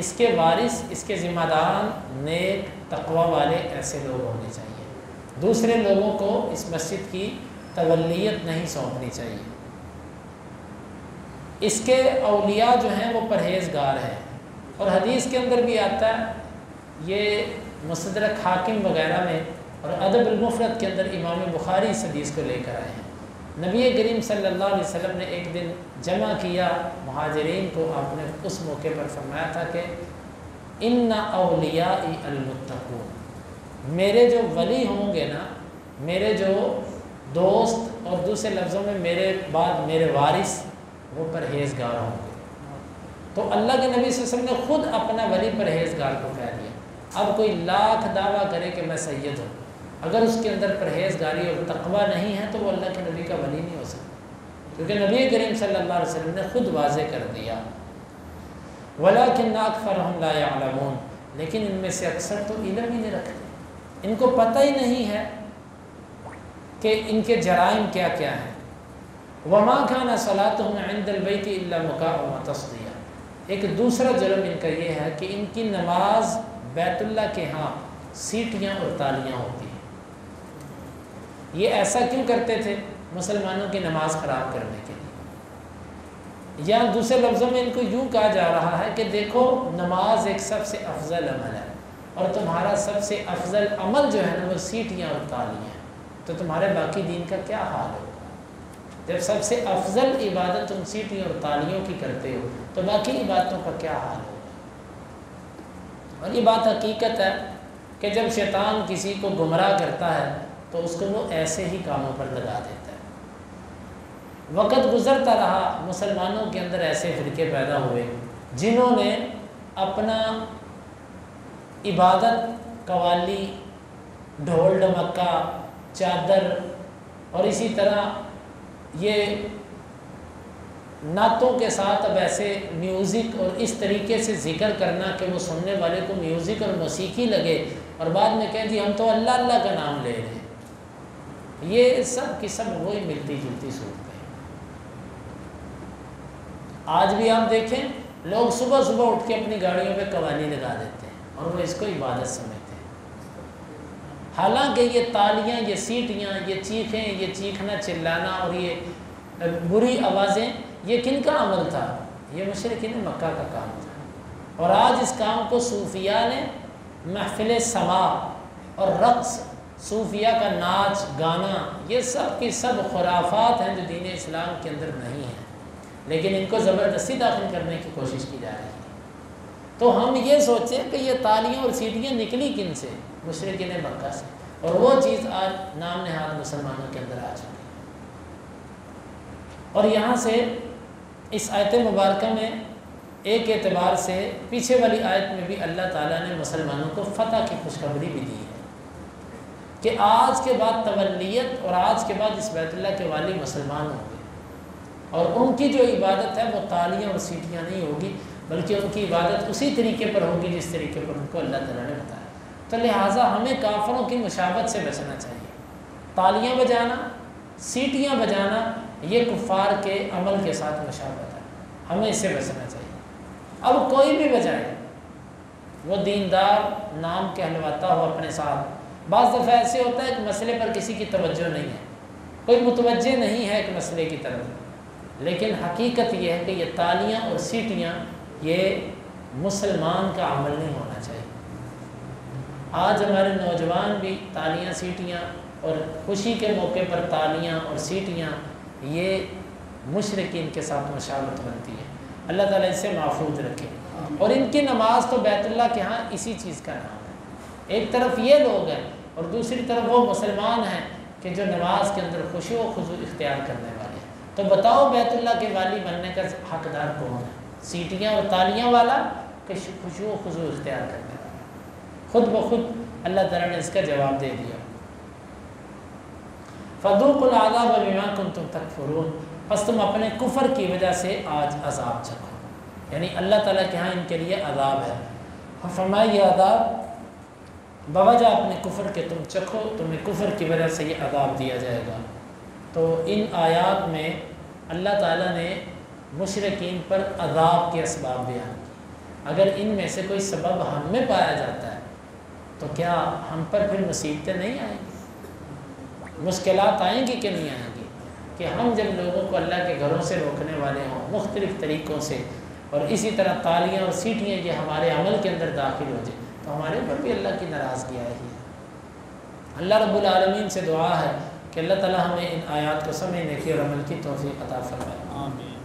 اس کے وارث، اس کے ذمہ داران نیک تقوی والے ایسے لوگ ہونے چاہیے۔ دوسرے لوگوں کو اس مسجد کی تولیت نہیں سونپنی چاہیے۔ اس کے اولیاء جو ہیں وہ پرہیزگار ہیں، اور حدیث کے اندر بھی آتا ہے، یہ مستدرک حاکم وغیرہ میں اور ادب المفرد کے اندر امام بخاری اس حدیث کو لے کر آئے ہیں۔ نبی کریم صلی اللہ علیہ وسلم نے ایک دن جمع کیا مہاجرین کو، آپ نے اس موقع پر فرمایا تھا کہ ان اولیائی المتقون، میرے جو ولی ہوں گے نا، میرے جو دوست، اور دوسرے لفظوں میں میرے بعد میرے وارث، وہ پرہیزگار ہوں گے۔ تو اللہ کے نبی صلی اللہ علیہ وسلم نے خود اپنا ولی پرہیزگار کو کہہ دیا۔ اب کوئی لاکھ دعویٰ کرے کہ میں سید ہوں، اگر اس کے اندر پرہیزگاری اور تقوی نہیں ہے تو وہ اللہ کے نبی کا ولی نہیں ہو سکتا، کیونکہ نبی کریم صلی اللہ علیہ وسلم نے خود واضح کر دیا وَلَٰكِنَّ أَكْثَرَهُمْ لَا يَعْلَمُونَ، لیکن ان میں سے اکثر تو علم ہی نہیں رکھتے، ان کو پتہ ہی نہیں ہے کہ ان کے جرائم کیا کیا ہیں۔ وَمَا كَانَ صَلَاتُهُمْ عِنْدَ الْبَيْتِ إِلَّا مُكَاءٌ وَتَصْدِيَةٌ، ایک دوسرا جرم ان کا یہ ہے کہ ان کی نماز بیت اللہ کے ہاں سیٹیاں اور تالیاں ہوتی ہیں۔ یہ ایسا کیوں کرتے تھے؟ مسلمانوں کی نماز خراب کرنے کے لیے، یا دوسرے لفظوں میں ان کو یوں کہا جا رہا ہے کہ دیکھو نماز ایک سب سے افضل عمل ہے، اور تمہارا سب سے افضل عمل جو ہے نا وہ سیٹیاں اور تالیاں، تو تمہارے باقی دین کا کیا حال ہوگا؟ جب سب سے افضل عبادت تم سیٹیوں اور تالیوں کی کرتے ہو تو باقی عبادتوں کا کیا حال ہوگا؟ اور یہ بات حقیقت ہے کہ جب شیطان کسی کو گمراہ کرتا ہے تو اس کو وہ ایسے ہی کاموں پر لگا دیتا ہے۔ وقت گزرتا رہا، مسلمانوں کے اندر ایسے فرقے پیدا ہوئے جنہوں نے اپنا عبادت، قوالی، ڈھول ڈمکا، چادر، اور اسی طرح یہ نعتوں کے ساتھ اب ایسے میوزک اور اس طریقے سے ذکر کرنا کہ وہ سننے والے کو میوزک اور موسیقی لگے، اور بعد میں کہیں جی ہم تو اللہ اللہ کا نام لے رہے ہیں۔ یہ سب کی سب وہی ملتی جلتی صورتیں ہیں۔ آج بھی آپ دیکھیں لوگ صبح صبح اٹھ کے اپنی گاڑیوں پہ قوالی لگا دیتے ہیں اور وہ اس کو عبادت سمجھتے ہیں، حالانکہ یہ تالیاں، یہ سیٹیاں، یہ چیخیں، یہ چیخنا چلانا اور یہ بری آوازیں، یہ کن کا عمل تھا؟ یہ مشرکین مکہ کا کام تھا، اور آج اس کام کو صوفیاء نے محفل سماع اور رقص، صوفیاء کا ناچ گانا، یہ سب کی سب خرافات ہیں جو دین اسلام کے اندر نہیں ہیں، لیکن ان کو زبردستی داخل کرنے کی کوشش کی جا رہی ہے۔ تو ہم یہ سوچیں کہ یہ تالیاں اور سیٹیاں نکلی کن سے؟ مشرکین مکہ سے، اور وہ چیز آج نام نہاد مسلمانوں کے اندر آ چکی ہے۔ اور یہاں سے اس آیت مبارکہ میں ایک اعتبار سے پیچھے والی آیت میں بھی اللہ تعالیٰ نے مسلمانوں کو فتح کی خوشخبری بھی دی ہے کہ آج کے بعد تولیت اور آج کے بعد اس بیت اللہ کے والی مسلمان ہوں گے، اور ان کی جو عبادت ہے وہ تالیاں اور سیٹیاں نہیں ہوگی، بلکہ ان کی عبادت اسی طریقے پر ہوگی جس طریقے پر ان کو اللہ تعالیٰ نے بتایا۔ تو لہٰذا ہمیں کافروں کی مشابہت سے بچنا چاہیے۔ تالیاں بجانا، سیٹیاں بجانا، یہ کفار کے عمل کے ساتھ مشابہت ہے، ہمیں اس سے بچنا چاہیے۔ اب کوئی بھی بجائے، وہ دیندار نام کہلواتا ہو اپنے ساتھ، بعض دفعہ ایسے ہوتا ہے کہ مسئلے پر کسی کی توجہ نہیں ہے، کوئی متوجہ نہیں ہے ایک مسئلے کی طرف، لیکن حقیقت یہ ہے کہ یہ تالیاں اور سیٹیاں یہ مسلمان کا عمل نہیں ہونا چاہیے۔ آج ہمارے نوجوان بھی تالیاں، سیٹیاں اور خوشی کے موقع پر تالیاں اور سیٹیاں، یہ مشرکین کے ساتھ مشابہت بنتی ہے۔ اللہ تعالیٰ اس سے محفوظ رکھے۔ اور ان کی نماز تو بیت اللہ کے ہاں اسی چیز کا نام ہے۔ ایک طرف یہ لوگ ہیں اور دوسری طرف وہ مسلمان ہیں کہ جو نماز کے اندر خشوع و خضوع اختیار کرنے والے ہیں۔ تو بتاؤ بیت اللہ کے والی بننے کا حقدار کون ہے؟ سیٹیاں اور تالیاں والا کہ خشوع و خضوع اختیار کرنے والا؟ خود بخود اللہ تعالیٰ نے اس کا جواب دے دیا، فَذُوقُوا الْعَذَابَ بِمَا كُنْتُمْ تَكْفُرُونَ، پس تم اپنے کفر کی وجہ سے آج عذاب چکھو، یعنی اللہ تعالیٰ کے ہاں ان کے لیے عذاب ہے۔ فرمایا یہ عذاب بوجہ اپنے کفر کے تم چکھو، تمہیں کفر کی وجہ سے یہ عذاب دیا جائے گا۔ تو ان آیات میں اللہ تعالیٰ نے مشرکین پر عذاب کے اسباب بیان کیے۔ اگر ان میں سے کوئی سبب ہم میں پایا جاتا ہے تو کیا ہم پر پھر مصیبتیں نہیں آئیں گی، مشکلات آئیں گی کہ نہیں آئیں گی؟ کہ ہم جب لوگوں کو اللہ کے گھروں سے روکنے والے ہوں مختلف طریقوں سے، اور اسی طرح تالیاں اور سیٹیاں یہ ہمارے عمل کے اندر داخل ہو جائیں، تو ہمارے اوپر بھی اللہ کی ناراضگی آئے گی۔ اللہ رب العالمین سے دعا ہے کہ اللہ تعالی ہمیں ان آیات کو سمجھنے کی اور عمل کی توفیق عطا فرمائے۔ آمین۔